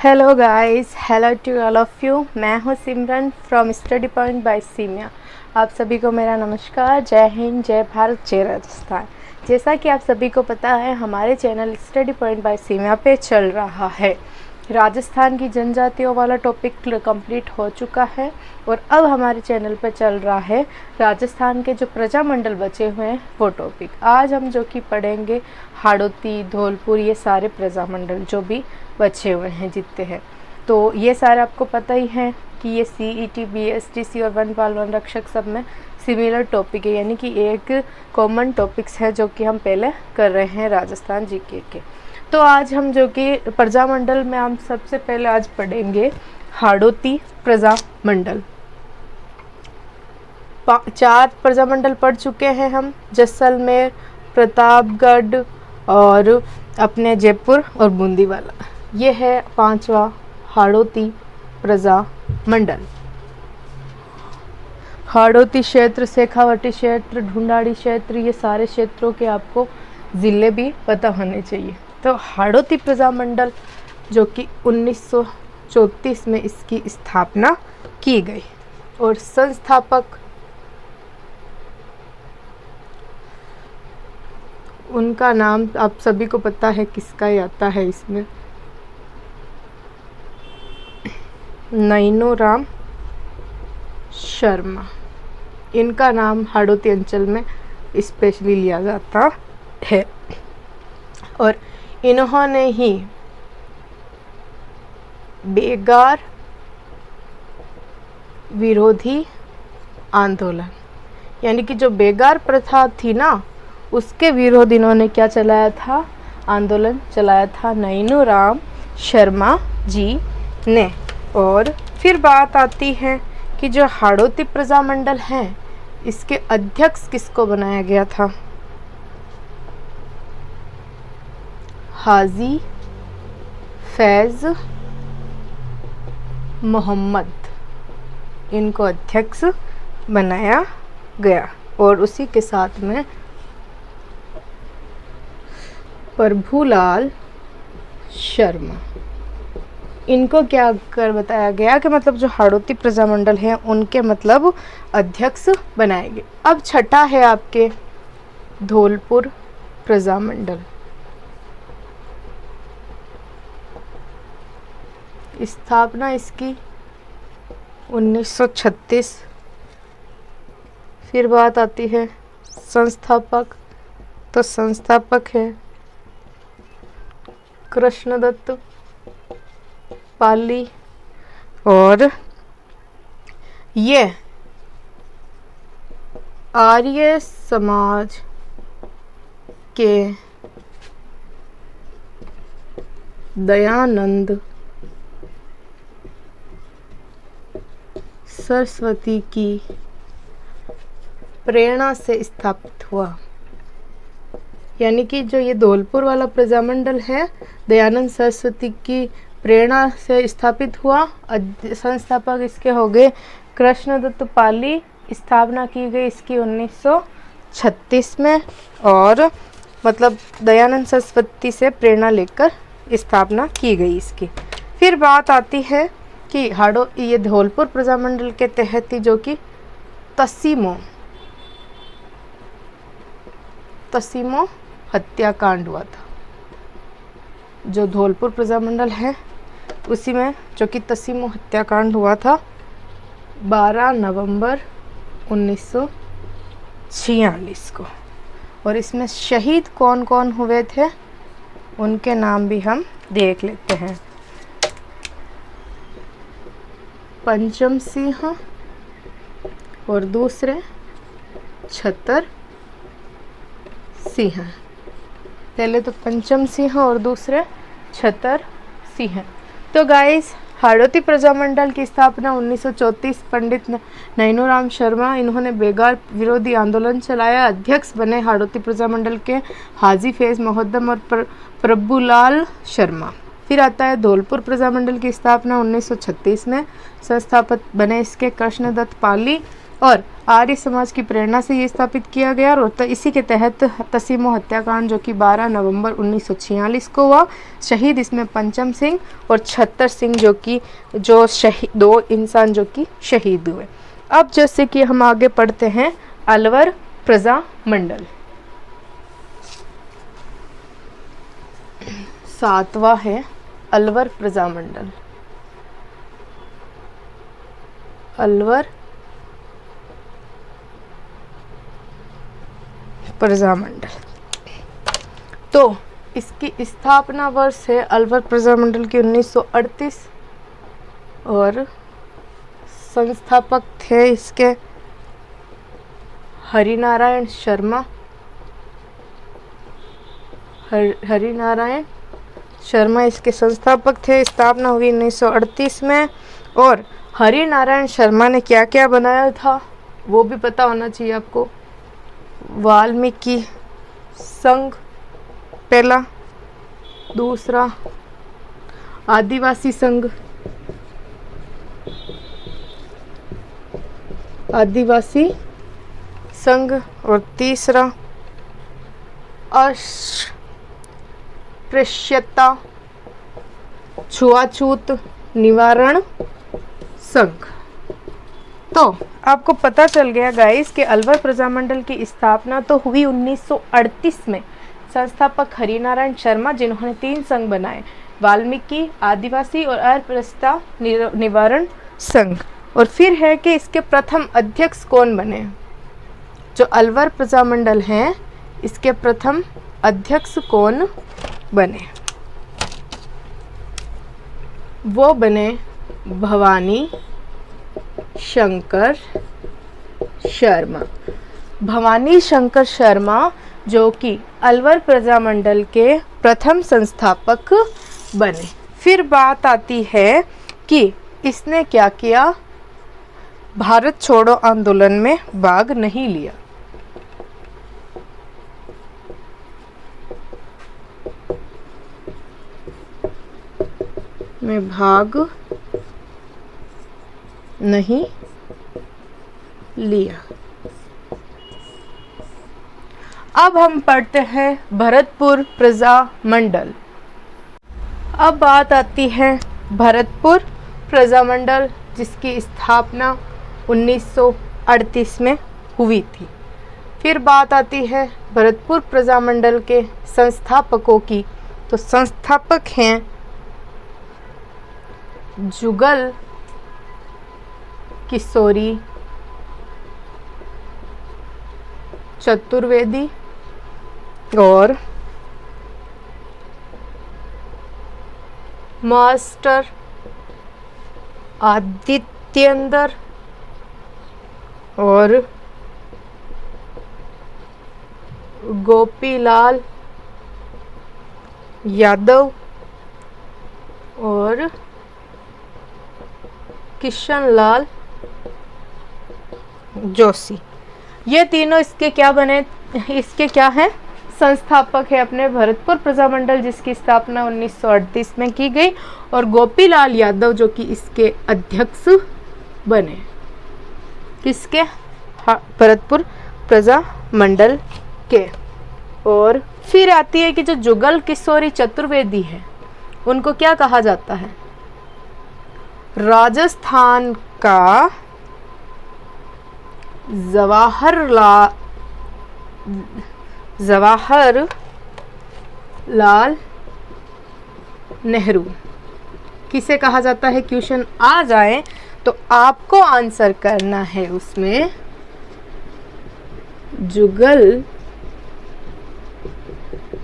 Hello guys, hello to all of you. मैं हूँ Simran from study point by Simiya. आप सभी को मेरा नमस्कार। जय हिंद, जय भारत, जय राजस्थान। जैसा कि आप सभी को पता है, हमारे channel study point by simia पे चल रहा है। राजस्थान की जनजातियों वाला टॉपिक कंप्लीट हो चुका है और अब हमारे चैनल पे चल रहा है राजस्थान के जो प्रजामंडल बचे हुए हैं वो टॉपिक। आज हम जो कि पढ़ेंगे हाड़ौती, धौलपुर, ये सारे प्रजामंडल जो भी बचे हुए हैं जितने हैं। तो ये सारे आपको पता ही है कि ये CET, BSTC और वनपाल वन रक्षक सब में सिमिलर टॉपिक है, यानी कि एक कॉमन टॉपिक्स है जो कि हम पहले कर रहे हैं राजस्थान जीके के। तो आज हम जो कि प्रजामंडल में हम सबसे पहले आज पढ़ेंगे हाड़ौती प्रजामंडल। 4 प्रजामंडल पढ़ चुके हैं हम, जैसलमेर, प्रतापगढ़ और अपने जयपुर और बूंदी वाला। ये है 5वां हाड़ौती प्रजामंडल। हाड़ौती क्षेत्र, शेखावटी क्षेत्र, ढूंढाड़ी क्षेत्र, ये सारे क्षेत्रों के आपको ज़िले भी पता होने चाहिए। तो हाड़ौती प्रजामंडल जो कि 1934 में इसकी स्थापना की गई और संस्थापक उनका नाम आप सभी को पता है किसका ही आता है इसमें, नैनोराम शर्मा। इनका नाम हाड़ौती अंचल में स्पेशली लिया जाता है और इन्होंने ही बेगार विरोधी आंदोलन, यानी कि जो बेगार प्रथा थी ना, उसके विरोध इन्होंने क्या चलाया था, आंदोलन चलाया था नैनोराम शर्मा जी ने। और फिर बात आती है कि जो हाड़ौती प्रजामंडल है इसके अध्यक्ष किसको बनाया गया था, हाजी फैज मोहम्मद, इनको अध्यक्ष बनाया गया। और उसी के साथ में प्रभुलाल शर्मा, इनको क्या कर बताया गया कि मतलब जो हाड़ौती प्रजामंडल है उनके मतलब अध्यक्ष बनाएंगे। अब छठा है आपके धौलपुर प्रजामंडल। स्थापना इसकी 1936। फिर बात आती है संस्थापक, तो संस्थापक है कृष्णदत्त पाली। और ये आर्य समाज के दयानंद सरस्वती की प्रेरणा से स्थापित हुआ। यानी कि जो ये धौलपुर वाला प्रजामंडल है दयानंद सरस्वती की प्रेरणा से स्थापित हुआ। संस्थापक इसके हो गए कृष्णदत्त पाली। स्थापना की गई इसकी 1936 में और मतलब दयानंद सरस्वती से प्रेरणा लेकर स्थापना की गई इसकी। फिर बात आती है कि ये धौलपुर प्रजामंडल के तहत ही जो कि तसीमो हत्याकांड हुआ था। जो धौलपुर प्रजामंडल है उसी में जो कि तसीमो हत्याकांड हुआ था 12 नवंबर 1946 को। और इसमें शहीद कौन कौन हुए थे उनके नाम भी हम देख लेते हैं। पंचम सिंह और दूसरे छतर सिंह। पहले तो पंचम सिंह और दूसरे छतर सिंह। तो गाइस, हाड़ौती प्रजामंडल की स्थापना 1934 पंडित नैनोराम शर्मा, इन्होंने बेगार विरोधी आंदोलन चलाया। अध्यक्ष बने हाड़ौती प्रजामंडल के हाजी फैज मोहम्मद और प्रभुलाल शर्मा। फिर आता है धौलपुर प्रजामंडल की स्थापना 1936 में। संस्थापक बने इसके कृष्णदत्त पाली और आर्य समाज की प्रेरणा से ये स्थापित किया गया। और इसी के तहत तसीमो हत्याकांड जो कि 12 नवंबर 1946 को हुआ, शहीद इसमें पंचम सिंह और छत्तर सिंह जो शहीद, 2 इंसान जो कि शहीद हुए। अब जैसे कि हम आगे पढ़ते हैं अलवर प्रजामंडल। 7वां है अलवर प्रजामंडल। अलवर प्रजामंडल, तो इसकी स्थापना वर्ष है अलवर प्रजामंडल की 1938 और संस्थापक थे इसके हरिनारायण शर्मा। हरिनारायण शर्मा इसके संस्थापक थे। स्थापना हुई 1938 में। और हरिनारायण शर्मा ने क्या क्या बनाया था वो भी पता होना चाहिए आपको। वाल्मीकि संघ पहला, दूसरा आदिवासी संघ, और तीसरा अस्पृश्यता छुआछूत निवारण संघ। तो आपको पता चल गया गाइस कि अलवर प्रजामंडल की स्थापना तो हुई 1938 में। संस्थापक हरिनारायण शर्मा, जिन्होंने 3 संघ बनाए, वाल्मीकि, आदिवासी और अस्पृश्यता निवारण संघ। और फिर है कि इसके प्रथम अध्यक्ष कौन बने। जो अलवर प्रजामंडल हैं इसके प्रथम अध्यक्ष कौन बने, वो बने भवानी शंकर शर्मा। भवानी शंकर शर्मा जो कि अलवर प्रजामंडल के प्रथम संस्थापक बने। फिर बात आती है कि इसने क्या किया, भारत छोड़ो आंदोलन में भाग नहीं लिया। में भाग नहीं लिया। अब हम पढ़ते हैं भरतपुर प्रजामंडल। अब बात आती है भरतपुर प्रजामंडल, जिसकी स्थापना 1938 में हुई थी। फिर बात आती है भरतपुर प्रजामंडल के संस्थापकों की। तो संस्थापक हैं जुगल किशोरी चतुर्वेदी और मास्टर आदित्येंद्र और गोपीलाल यादव और किशनलाल जोशी। ये तीनों इसके क्या बने, इसके क्या हैं, संस्थापक है अपने भरतपुर प्रजामंडल, जिसकी स्थापना 1938 में की गई। और गोपीलाल यादव जो कि इसके अध्यक्ष बने, किसके, भरतपुर प्रजामंडल के। और फिर आती है कि जो जुगल किशोरी चतुर्वेदी है उनको क्या कहा जाता है, राजस्थान का जवाहरलाल नेहरू किसे कहा जाता है। क्वेश्चन आ जाए तो आपको आंसर करना है उसमें जुगल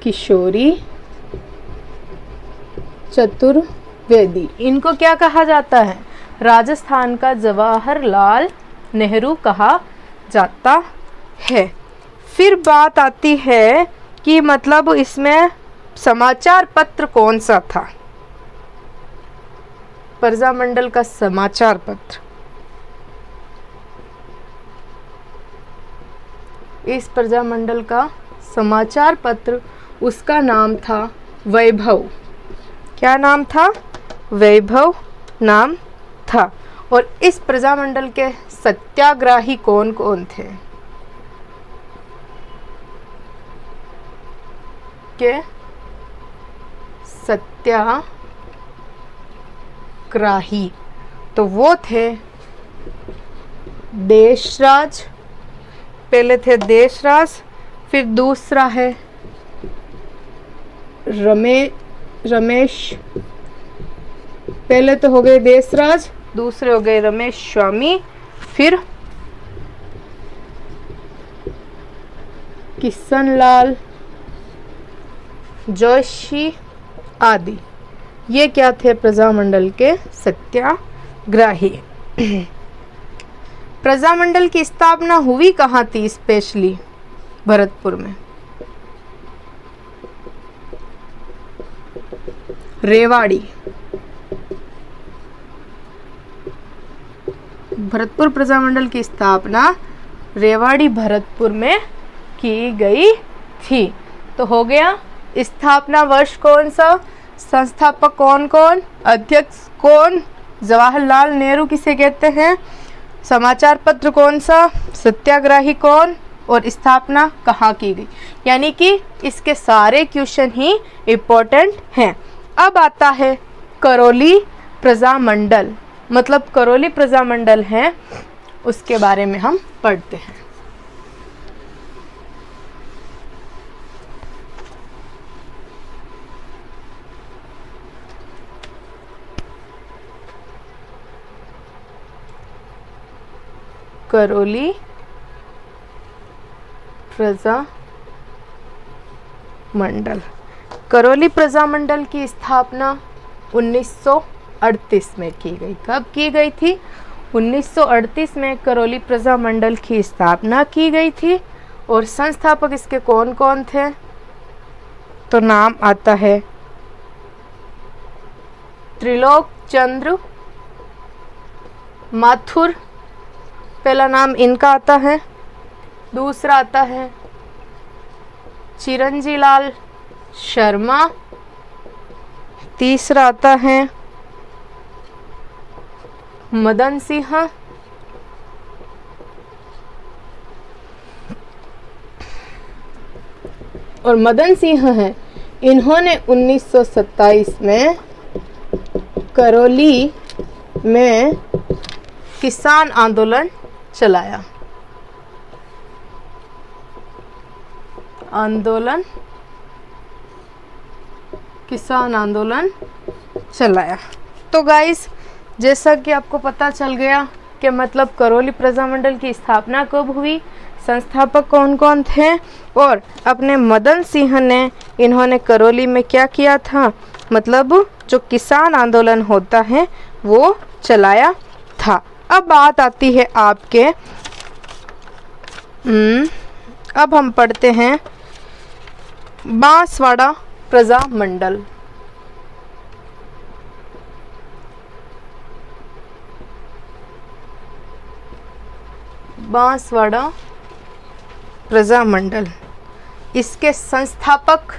किशोरी चतुर्वेदी, इनको क्या कहा जाता है, राजस्थान का जवाहरलाल नेहरू कहा जाता है। फिर बात आती है कि मतलब इसमें समाचार पत्र कौन सा था, प्रजामंडल का समाचार पत्र। इस प्रजामंडल का समाचार पत्र, उसका नाम था वैभव। क्या नाम था, वैभव नाम था। और इस प्रजामंडल के सत्याग्रही कौन कौन थे? के सत्याग्रही तो वो थे देशराज, पहले थे देशराज, फिर दूसरा है रमेश, पहले तो हो गए देशराज, दूसरे हो गए रमेश स्वामी, फिर किशनलाल जोशी आदि। ये क्या थे? प्रजामंडल के सत्याग्रही। प्रजामंडल की स्थापना हुई कहाँ थी? स्पेशली भरतपुर में, रेवाड़ी। भरतपुर प्रजामंडल की स्थापना रेवाड़ी भरतपुर में की गई थी। तो हो गया स्थापना वर्ष कौन सा, संस्थापक कौन कौन, अध्यक्ष कौन, जवाहरलाल नेहरू किसे कहते हैं, समाचार पत्र कौन सा, सत्याग्रही कौन, और स्थापना कहाँ की गई। यानी कि इसके सारे क्वेश्चन ही इम्पोर्टेंट हैं। अब आता है करौली प्रजामंडल, मतलब करौली प्रजामंडल है, उसके बारे में हम पढ़ते हैं। करौली प्रजामंडल। करौली प्रजामंडल की स्थापना 1938 में की गई। कब की गई थी? 1938 में करौली प्रजामंडल की स्थापना की गई थी। और संस्थापक इसके कौन कौन थे? तो नाम आता है त्रिलोक चंद्र माथुर, पहला नाम इनका आता है। दूसरा आता है चिरंजीलाल शर्मा। तीसरा आता है मदन सिंह। और मदन सिंह हैं, इन्होंने 1927 में करौली में किसान आंदोलन चलाया। किसान आंदोलन चलाया। तो गाइस, जैसा कि आपको पता चल गया कि मतलब करौली प्रजामंडल की स्थापना कब हुई, संस्थापक कौन कौन थे, और अपने मदन सिंह ने इन्होंने करौली में क्या किया था, मतलब जो किसान आंदोलन होता है वो चलाया था। अब बात आती है आपके अब हम पढ़ते हैं बांसवाड़ा प्रजामंडल। बांसवाड़ा प्रजामंडल, इसके संस्थापक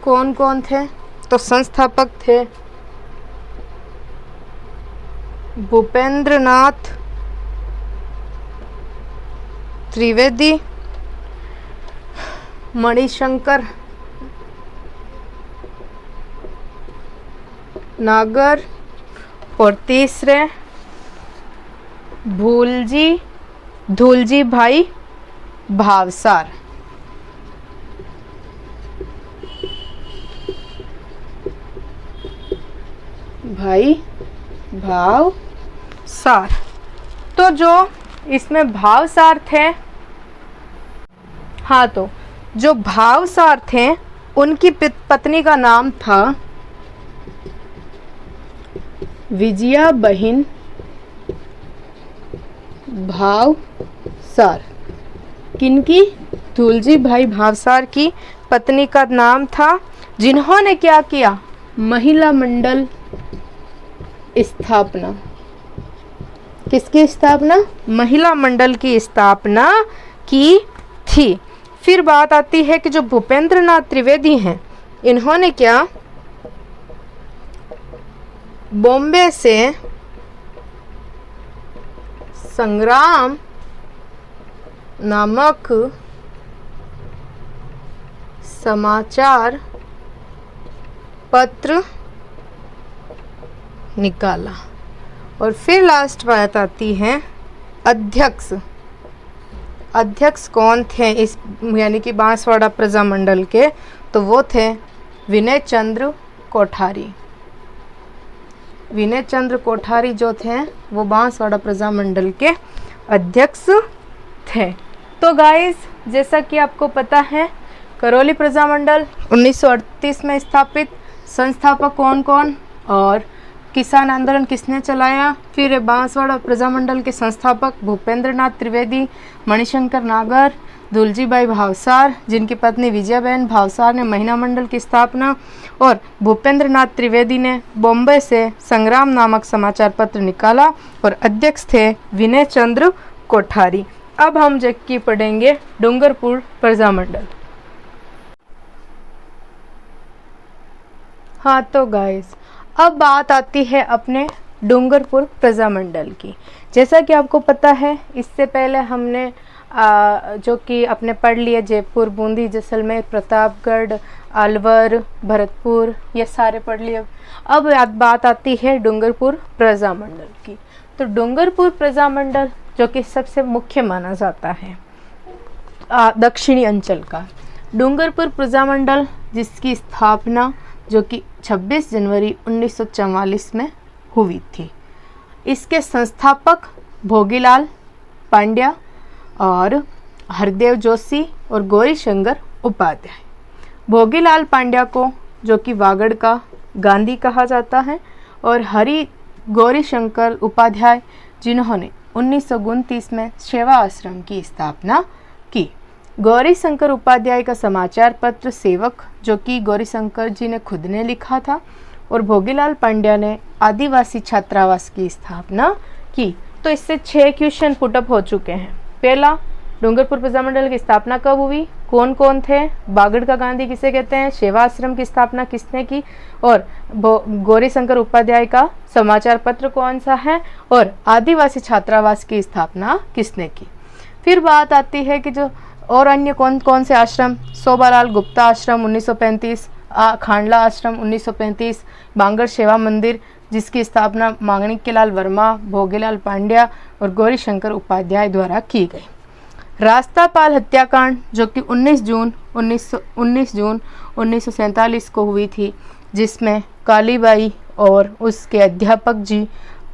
कौन कौन थे? तो संस्थापक थे भूपेंद्रनाथ त्रिवेदी, मणिशंकर नागर, और तीसरे धूलजी भाई भावसार। भावसार। तो जो इसमें भावसार थे, हाँ, तो जो भावसार थे उनकी पत्नी का नाम था विजया बहन भावसार। किनकी? धूलजी भाई भावसार की पत्नी का नाम था, जिन्होंने क्या किया? महिला मंडल स्थापना। किसकी स्थापना? महिला मंडल की स्थापना की थी। फिर बात आती है कि जो भूपेंद्रनाथ त्रिवेदी हैं, इन्होंने क्या? बॉम्बे से संग्राम नामक समाचार पत्र निकाला। और फिर लास्ट बात आती है अध्यक्ष। अध्यक्ष कौन थे इस यानी कि बांसवाड़ा प्रजामंडल के? तो वो थे विनय चंद्र कोठारी। विनय चंद्र कोठारी जो थे वो बांसवाड़ा प्रजामंडल के अध्यक्ष थे। तो गाइस, जैसा कि आपको पता है करौली प्रजामंडल 1938 में स्थापित। संस्थापक कौन कौन और किसान आंदोलन किसने चलाया? फिर बांसवाड़ा प्रजामंडल के संस्थापक भूपेंद्र नाथ त्रिवेदी, मणिशंकर नागर, दुलजीबाई भावसार, जिनकी पत्नी विजयाबेन भावसार ने महिला मंडल की स्थापना, और भूपेंद्र नाथ त्रिवेदी ने बॉम्बे से संग्राम नामक समाचार पत्र निकाला और अध्यक्ष थे विनय चंद्र कोठारी। अब हम जबकि पढ़ेंगे डूंगरपुर प्रजामंडल। हाँ तो गाइस, अब बात आती है अपने डूंगरपुर प्रजामंडल की। जैसा कि आपको पता है इससे पहले हमने जो कि अपने पढ़ लिया जयपुर, बूंदी, जैसलमेर, प्रतापगढ़, अलवर, भरतपुर, ये सारे पढ़ लिए। अब बात आती है डूंगरपुर प्रजामंडल की। तो डूंगरपुर प्रजामंडल जो कि सबसे मुख्य माना जाता है दक्षिणी अंचल का डूंगरपुर प्रजामंडल, जिसकी स्थापना जो कि 26 जनवरी 1944 में हुई थी। इसके संस्थापक भोगीलाल पांड्या और हरदेव जोशी और गौरीशंकर उपाध्याय। भोगीलाल पांड्या को जो कि वागड़ का गांधी कहा जाता है, और गौरीशंकर उपाध्याय जिन्होंने 1929 में सेवा आश्रम की स्थापना की। गौरीशंकर उपाध्याय का समाचार पत्र सेवक जो कि गौरीशंकर जी ने खुद ने लिखा था, और भोगीलाल पांड्या ने आदिवासी छात्रावास की स्थापना की। तो इससे 6 क्वेश्चन पुटअप हो चुके हैं। पहला, डूंगरपुर प्रजामंडल की स्थापना कब हुई, कौन कौन थे, बागड़ का गांधी किसे कहते हैं, सेवा आश्रम की स्थापना किसने की, और गौरीशंकर उपाध्याय का समाचार पत्र कौन सा है, और आदिवासी छात्रावास की स्थापना किसने की। फिर बात आती है कि जो और अन्य कौन कौन से आश्रम, शोभालाल गुप्ता आश्रम 1935, खांडला आश्रम 1935, बांगड़ सेवा मंदिर जिसकी स्थापना माणिक्यलाल वर्मा, भोगीलाल पांड्या और गौरीशंकर उपाध्याय द्वारा की गई। रास्तापाल हत्याकांड जो कि 19 जून 1947 को हुई थी, जिसमें कालीबाई और उसके अध्यापक जी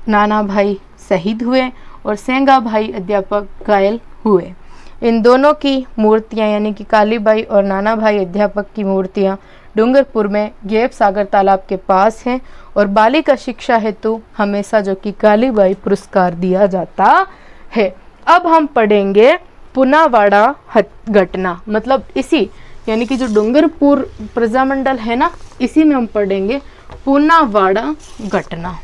नाना भाई शहीद हुए और सेंगा भाई अध्यापक घायल हुए। इन दोनों की मूर्तियां यानी कि कालीबाई और नाना भाई अध्यापक की मूर्तियां डूंगरपुर में गैब सागर तालाब के पास हैं, और बालिका शिक्षा हेतु हमेशा जो कि कालीबाई पुरस्कार दिया जाता है। अब हम पढ़ेंगे पुनावाड़ा घटना, मतलब इसी यानी कि जो डूंगरपुर प्रजामंडल है ना, इसी में हम पढ़ेंगे पुनावाड़ा घटना।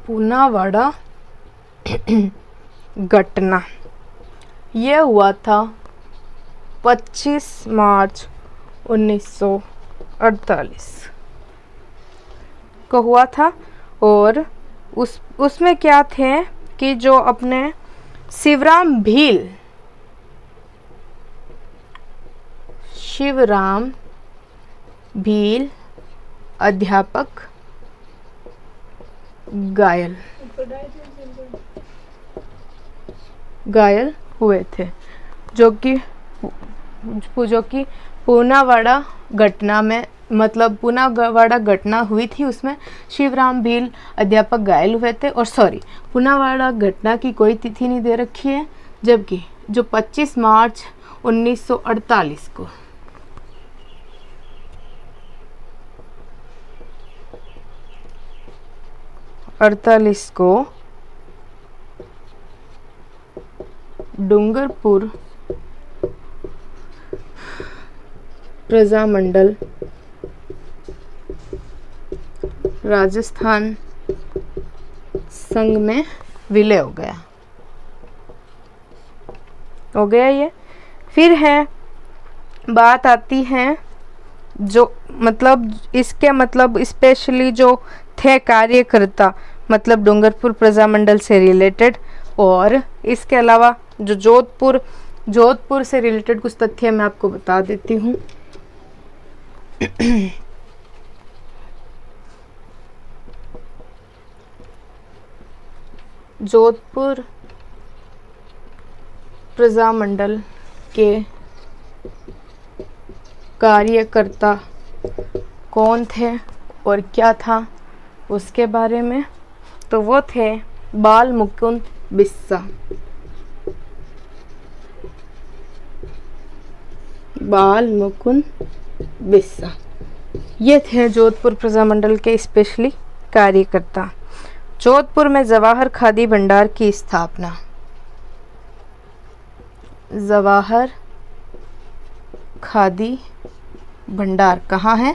पुनावाड़ा घटना यह हुआ था 25 मार्च 1948 को हुआ था। और उसमें क्या थे कि जो अपने शिवराम भील अध्यापक घायल हुए थे, जो कि पुनावाड़ा घटना में, मतलब पुनावाड़ा घटना हुई थी, उसमें शिवराम भील अध्यापक घायल हुए थे। और पुनावाड़ा घटना की कोई तिथि नहीं दे रखी है, जबकि जो 25 मार्च 1948 को डूंगरपुर प्रजामंडल राजस्थान संघ में विलय हो गया। हो गया ये। फिर है बात आती है जो मतलब इसके मतलब स्पेशली जो थे कार्यकर्ता, मतलब डूंगरपुर प्रजामंडल से रिलेटेड, और इसके अलावा जो जोधपुर से रिलेटेड कुछ तथ्य मैं आपको बता देती हूँ। जोधपुर प्रजामंडल के कार्यकर्ता कौन थे और क्या था उसके बारे में, तो वो थे बाल मुकुंद बिस्सा। बाल मुकुंद बिस्सा ये थे जोधपुर प्रजामंडल के स्पेशली कार्यकर्ता। जोधपुर में जवाहर खादी भंडार की स्थापना। जवाहर खादी भंडार कहाँ है?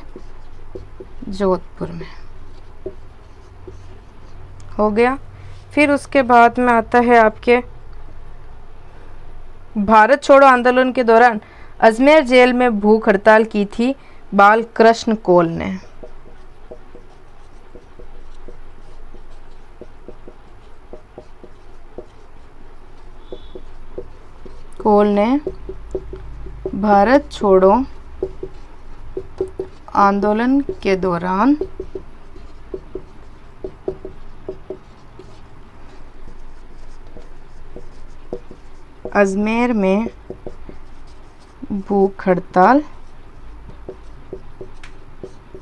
जोधपुर में। हो गया। फिर उसके बाद में आता है आपके भारत छोड़ो आंदोलन के दौरान अजमेर जेल में भूख हड़ताल की थी बालकृष्ण कौल ने। कौल ने भारत छोड़ो आंदोलन के दौरान अजमेर में भूख हड़ताल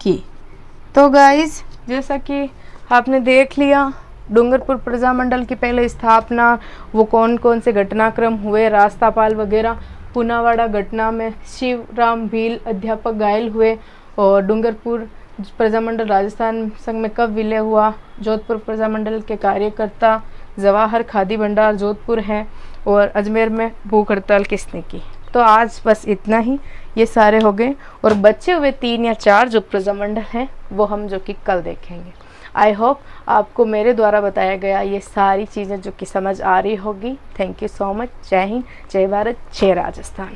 की। तो गाइस जैसा कि आपने देख लिया डूंगरपुर प्रजामंडल की पहले स्थापना, वो कौन कौन से घटनाक्रम हुए, रास्तापाल वगैरह, पुनावाड़ा घटना में शिवराम भील अध्यापक घायल हुए, और डूंगरपुर प्रजामंडल राजस्थान संघ में कब विलय हुआ, जोधपुर प्रजामंडल के कार्यकर्ता जवाहर खादी भंडार जोधपुर है, और अजमेर में भूख हड़ताल किसने की। तो आज बस इतना ही, ये सारे हो गए, और बचे हुए 3 या 4 जो प्रजामंडल हैं वो हम जो कि कल देखेंगे। आई होप आपको मेरे द्वारा बताया गया ये सारी चीज़ें जो कि समझ आ रही होगी। Thank you so much. जय हिंद, जय भारत, जय राजस्थान।